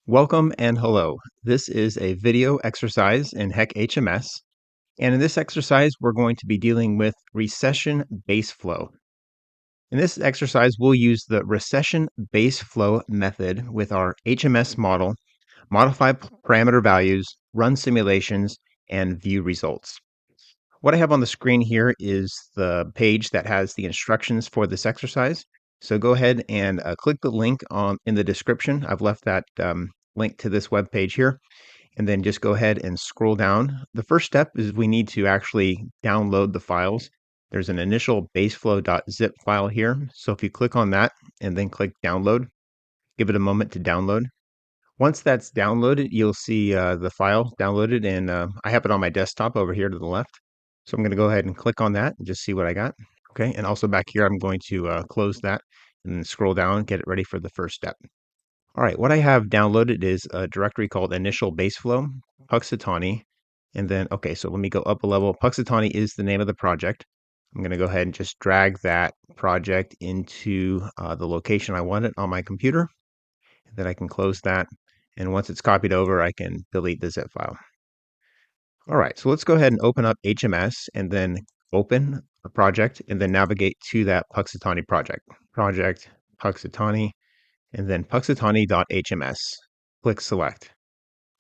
Welcome and hello. This is a video exercise in HEC HMS. And in this exercise, we're going to be dealing with recession baseflow. In this exercise, we'll use the recession baseflow method with our HMS model, modify parameter values, run simulations, and view results. What I have on the screen here is the page that has the instructions for this exercise. So go ahead and click the link in the description. I've left that link to this web page here, and then just go ahead and scroll down. The first step is we need to actually download the files. There's an initial baseflow.zip file here. So if you click on that and then click download, give it a moment to download. Once that's downloaded, you'll see the file downloaded, and I have it on my desktop over here to the left. So I'm going to go ahead and click on that and just see what I got. Okay, and also back here, I'm going to close that and then scroll down, get it ready for the first step. All right, what I have downloaded is a directory called Initial Baseflow, Puxatawny, and then, okay, so let me go up a level. Puxatawny is the name of the project. I'm going to go ahead and just drag that project into the location I want it on my computer. Then I can close that. And once it's copied over, I can delete the zip file. All right, so let's go ahead and open up HMS and then open a project and then navigate to that Puxatawny project. Project Puxatawny and then puxatawny.hms. Click select.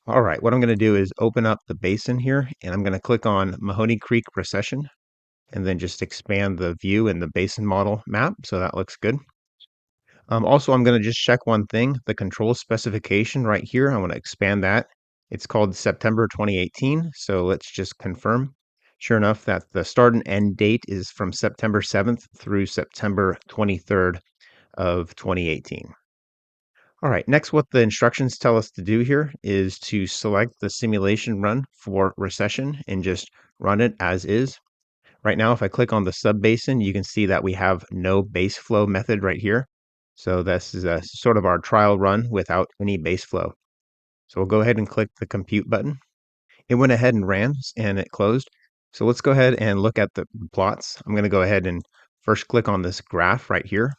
All right, what I'm going to do is open up the basin here, and I'm going to click on Mahoney Creek Recession, and then just expand the view in the basin model map, so that looks good. Also, I'm going to just check one thing, the control specification right here. I want to expand that. It's called September 2018, so let's just confirm. Sure enough, that the start and end date is from September 7th through September 23rd of 2018. All right, next what the instructions tell us to do here is to select the simulation run for recession and just run it as is. Right now, if I click on the subbasin, you can see that we have no base flow method right here. So this is a sort of our trial run without any base flow. So we'll go ahead and click the compute button. It went ahead and ran and it closed. So let's go ahead and look at the plots. I'm going to go ahead and first click on this graph right here.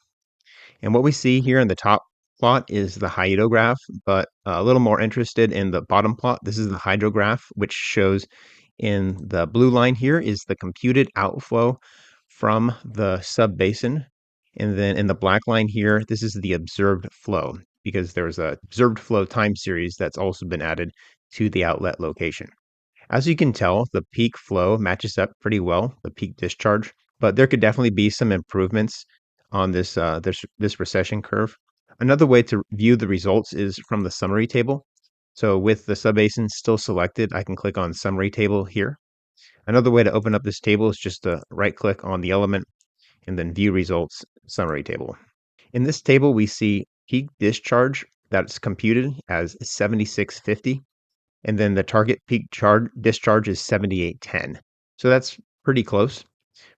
And what we see here in the top plot is the hydrograph, but a little more interested in the bottom plot. This is the hydrograph, which shows in the blue line here is the computed outflow from the subbasin. And then in the black line here, this is the observed flow because there's a observed flow time series that's also been added to the outlet location. As you can tell, the peak flow matches up pretty well, the peak discharge, but there could definitely be some improvements on this recession curve. Another way to view the results is from the summary table. So with the subbasin still selected, I can click on summary table here. Another way to open up this table is just to right click on the element and then view results summary table. In this table, we see peak discharge that's computed as 7650. And then the target peak discharge is 7810. So that's pretty close.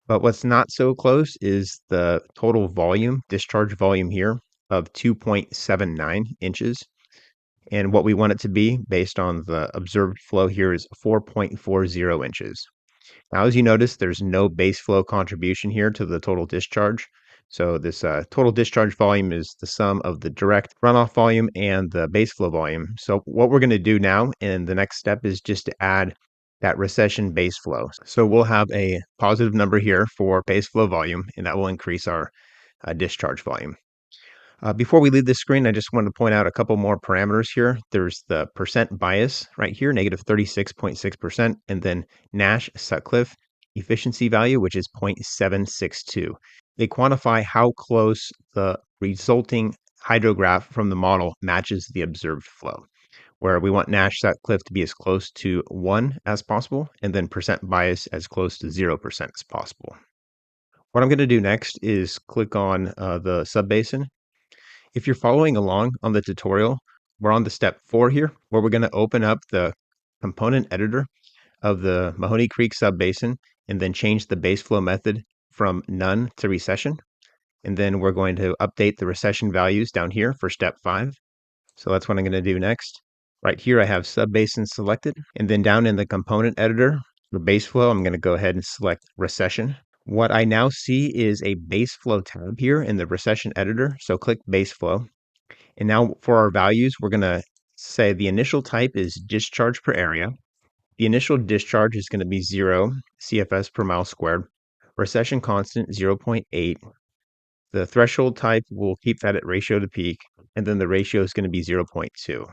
But what's not so close is the total volume, discharge volume here of 2.79 inches. And what we want it to be based on the observed flow here is 4.40 inches. Now, as you notice, there's no base flow contribution here to the total discharge. So this total discharge volume is the sum of the direct runoff volume and the base flow volume. So what we're going to do now in the next step is just to add that recession base flow. So we'll have a positive number here for base flow volume, and that will increase our discharge volume. Before we leave this screen, I just want to point out a couple more parameters here. There's the percent bias right here, negative 36.6%, and then Nash-Sutcliffe efficiency value, which is 0.762. They quantify how close the resulting hydrograph from the model matches the observed flow, where we want Nash-Sutcliffe to be as close to 1 as possible, and then percent bias as close to 0% as possible. What I'm going to do next is click on the subbasin. If you're following along on the tutorial, we're on the step 4 here, where we're going to open up the component editor of the Mahoney Creek subbasin and then change the base flow method from none to recession. And then we're going to update the recession values down here for step 5. So that's what I'm going to do next. Right here, I have subbasin selected. And then down in the component editor, the base flow, I'm going to go ahead and select recession. What I now see is a base flow tab here in the recession editor. So click base flow. And now for our values, we're going to say the initial type is discharge per area. The initial discharge is going to be 0 CFS per mile squared. Recession constant 0.8. The threshold type, will keep that at ratio to peak, and then the ratio is going to be 0.2. So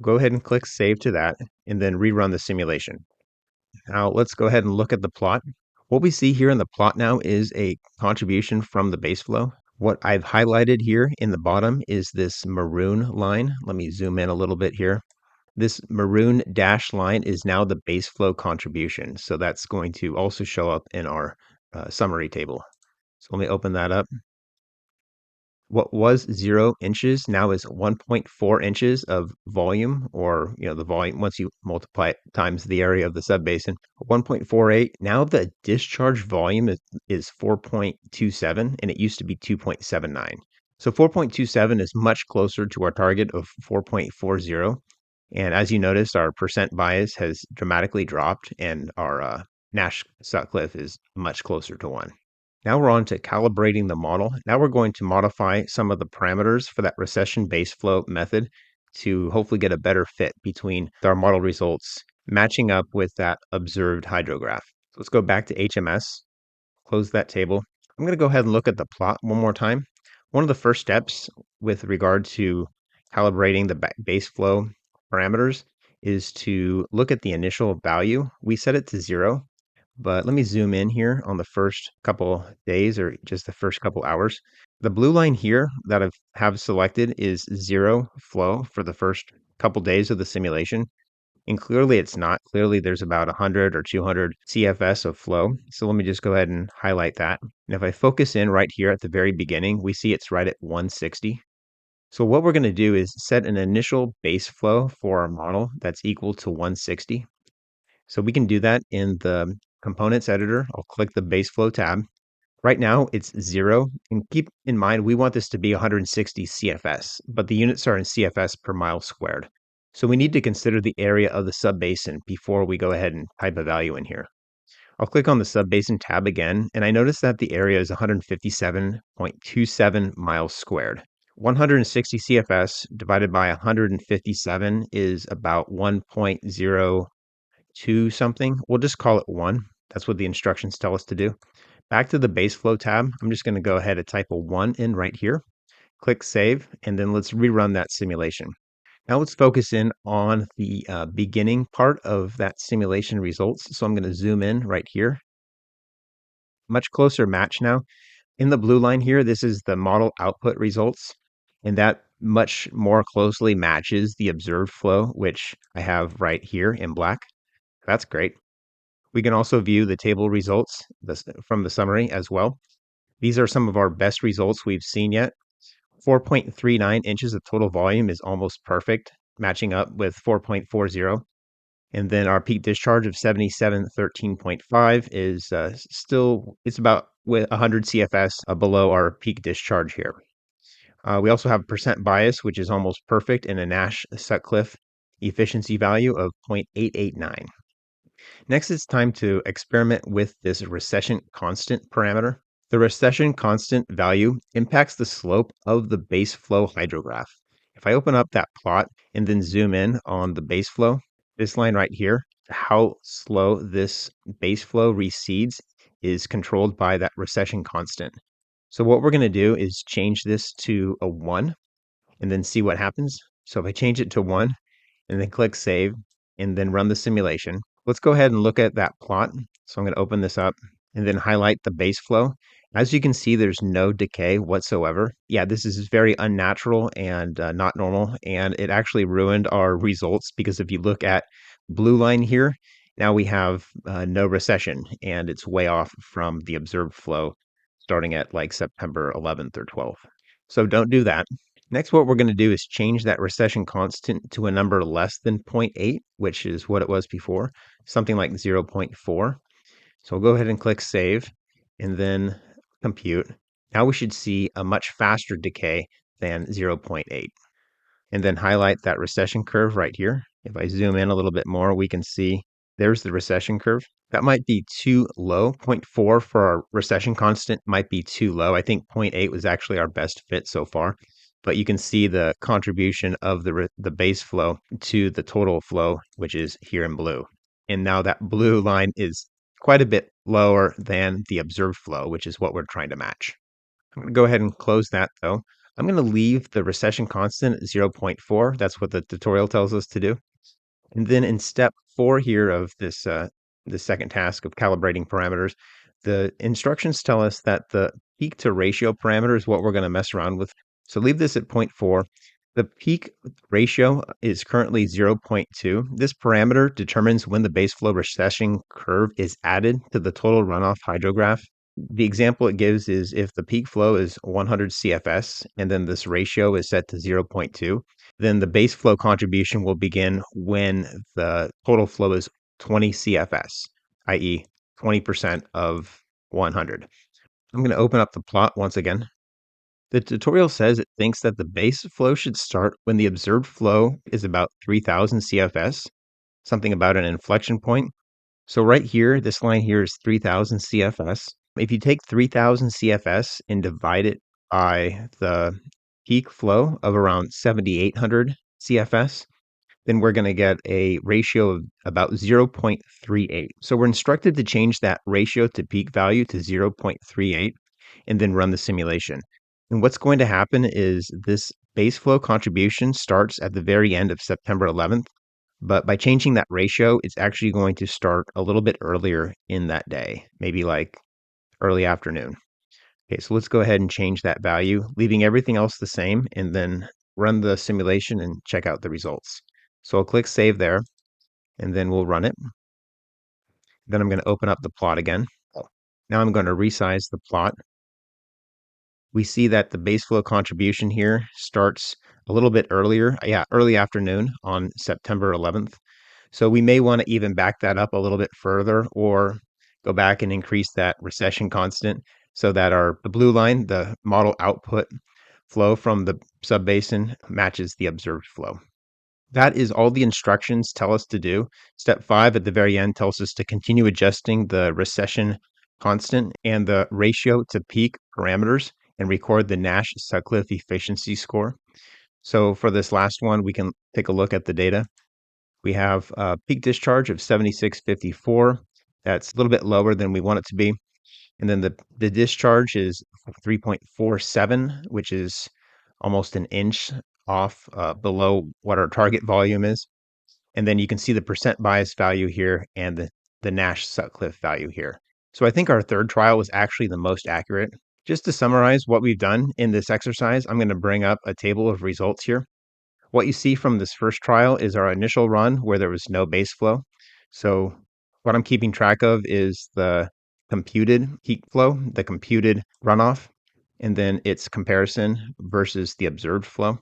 go ahead and click Save to that, and then rerun the simulation. Now let's go ahead and look at the plot. What we see here in the plot now is a contribution from the base flow. What I've highlighted here in the bottom is this maroon line. Let me zoom in a little bit here. This maroon dashed line is now the base flow contribution. So that's going to also show up in our summary table. So let me open that up. What was 0 inches now is 1.4 inches of volume, or the volume once you multiply it times the area of the subbasin. 1.48. Now the discharge volume is 4.27, and it used to be 2.79. So 4.27 is much closer to our target of 4.40. And as you notice, our percent bias has dramatically dropped, and our Nash-Sutcliffe is much closer to 1. Now we're on to calibrating the model. Now we're going to modify some of the parameters for that recession base flow method to hopefully get a better fit between our model results matching up with that observed hydrograph. So let's go back to HMS, close that table. I'm going to go ahead and look at the plot one more time. One of the first steps with regard to calibrating the base flow parameters is to look at the initial value. We set it to 0. But let me zoom in here on the first couple days, or just the first couple hours. The blue line here that I have selected is 0 flow for the first couple days of the simulation. And clearly it's not. Clearly there's about 100 or 200 CFS of flow. So let me just go ahead and highlight that. And if I focus in right here at the very beginning, we see it's right at 160. So what we're going to do is set an initial base flow for our model that's equal to 160. So we can do that in the components editor. I'll click the base flow tab. Right now it's 0. And keep in mind, we want this to be 160 CFS, but the units are in CFS per mile squared. So we need to consider the area of the subbasin before we go ahead and type a value in here. I'll click on the subbasin tab again, and I notice that the area is 157.27 miles squared. 160 CFS divided by 157 is about 1.02 something. We'll just call it 1. That's what the instructions tell us to do. Back to the base flow tab, I'm just going to go ahead and type a 1 in right here. Click Save, and then let's rerun that simulation. Now let's focus in on the beginning part of that simulation results. So I'm going to zoom in right here. Much closer match now. In the blue line here, this is the model output results, and that much more closely matches the observed flow, which I have right here in black. That's great. We can also view the table results from the summary as well. These are some of our best results we've seen yet. 4.39 inches of total volume is almost perfect, matching up with 4.40. And then our peak discharge of 7713.5 is it's about with 100 CFS below our peak discharge here. We also have percent bias, which is almost perfect, and a Nash-Sutcliffe efficiency value of 0.889. Next, it's time to experiment with this recession constant parameter. The recession constant value impacts the slope of the base flow hydrograph. If I open up that plot and then zoom in on the base flow, this line right here, how slow this base flow recedes is controlled by that recession constant. So what we're going to do is change this to a 1 and then see what happens. So if I change it to 1 and then click Save and then run the simulation, let's go ahead and look at that plot. So I'm going to open this up and then highlight the base flow. As you can see, there's no decay whatsoever. Yeah, this is very unnatural and not normal, and it actually ruined our results because if you look at blue line here, now we have no recession, and it's way off from the observed flow starting at like September 11th or 12th. So don't do that. Next, what we're going to do is change that recession constant to a number less than 0.8, which is what it was before, something like 0.4. So we'll go ahead and click Save and then Compute. Now we should see a much faster decay than 0.8. And then highlight that recession curve right here. If I zoom in a little bit more, we can see there's the recession curve. That might be too low. 0.4 for our recession constant might be too low. I think 0.8 was actually our best fit so far. but you can see the contribution of the base flow to the total flow, which is here in blue. And now that blue line is quite a bit lower than the observed flow, which is what we're trying to match. I'm going to go ahead and close that though. I'm going to leave the recession constant at 0.4. That's what the tutorial tells us to do. And then in step 4 here of this the second task of calibrating parameters, the instructions tell us that the peak to ratio parameter is what we're going to mess around with. So leave this at 0.4. The peak ratio is currently 0.2. This parameter determines when the baseflow recession curve is added to the total runoff hydrograph. The example it gives is if the peak flow is 100 CFS and then this ratio is set to 0.2, then the base flow contribution will begin when the total flow is 20 CFS, i.e., 20% of 100. I'm going to open up the plot once again. The tutorial says it thinks that the base flow should start when the observed flow is about 3000 CFS, something about an inflection point. So right here, this line here is 3000 CFS. If you take 3000 CFS and divide it by the peak flow of around 7800 CFS, then we're going to get a ratio of about 0.38. So we're instructed to change that ratio to peak value to 0.38 and then run the simulation. And what's going to happen is this base flow contribution starts at the very end of September 11th, but by changing that ratio, it's actually going to start a little bit earlier in that day, maybe like early afternoon. Okay, so let's go ahead and change that value, leaving everything else the same, and then run the simulation and check out the results. So I'll click save there, and then we'll run it. Then I'm going to open up the plot again. Now I'm going to resize the plot. We see that the base flow contribution here starts a little bit earlier, early afternoon on September 11th. So we may want to even back that up a little bit further or go back and increase that recession constant so that the blue line, the model output flow from the subbasin, matches the observed flow. That is all the instructions tell us to do. Step 5 at the very end tells us to continue adjusting the recession constant and the ratio to peak parameters and record the Nash-Sutcliffe efficiency score. So for this last one, we can take a look at the data. We have a peak discharge of 7654. That's a little bit lower than we want it to be. And then the discharge is 3.47, which is almost an inch off below what our target volume is. And then you can see the percent bias value here and the Nash-Sutcliffe value here. So I think our third trial was actually the most accurate. Just to summarize what we've done in this exercise, I'm going to bring up a table of results here. What you see from this first trial is our initial run where there was no base flow. So what I'm keeping track of is the computed heat flow, the computed runoff, and then its comparison versus the observed flow,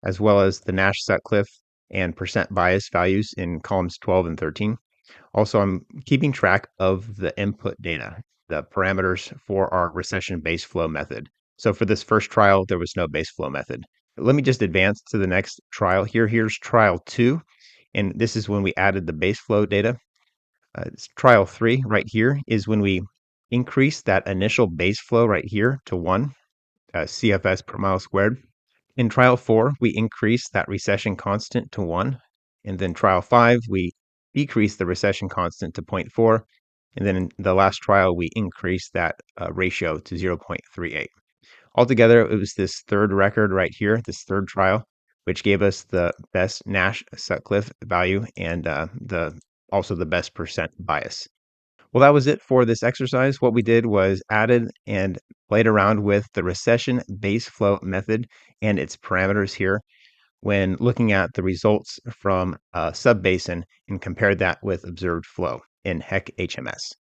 as well as the Nash-Sutcliffe and percent bias values in columns 12 and 13. Also, I'm keeping track of the input data, the parameters for our recession baseflow method. So for this first trial, there was no baseflow method. Let me just advance to the next trial here. Here's trial 2, and this is when we added the baseflow data. Trial 3 right here is when we increase that initial baseflow right here to 1 CFS per mile squared. In trial 4, we increase that recession constant to 1. And then trial 5, we decrease the recession constant to 0.4. And then in the last trial, we increase that ratio to 0.38. Altogether, it was this third record right here, this third trial, which gave us the best Nash-Sutcliffe value and also the best percent bias. Well, that was it for this exercise. What we did was added and played around with the recession base flow method and its parameters here when looking at the results from a subbasin and compared that with observed flow in HEC HMS.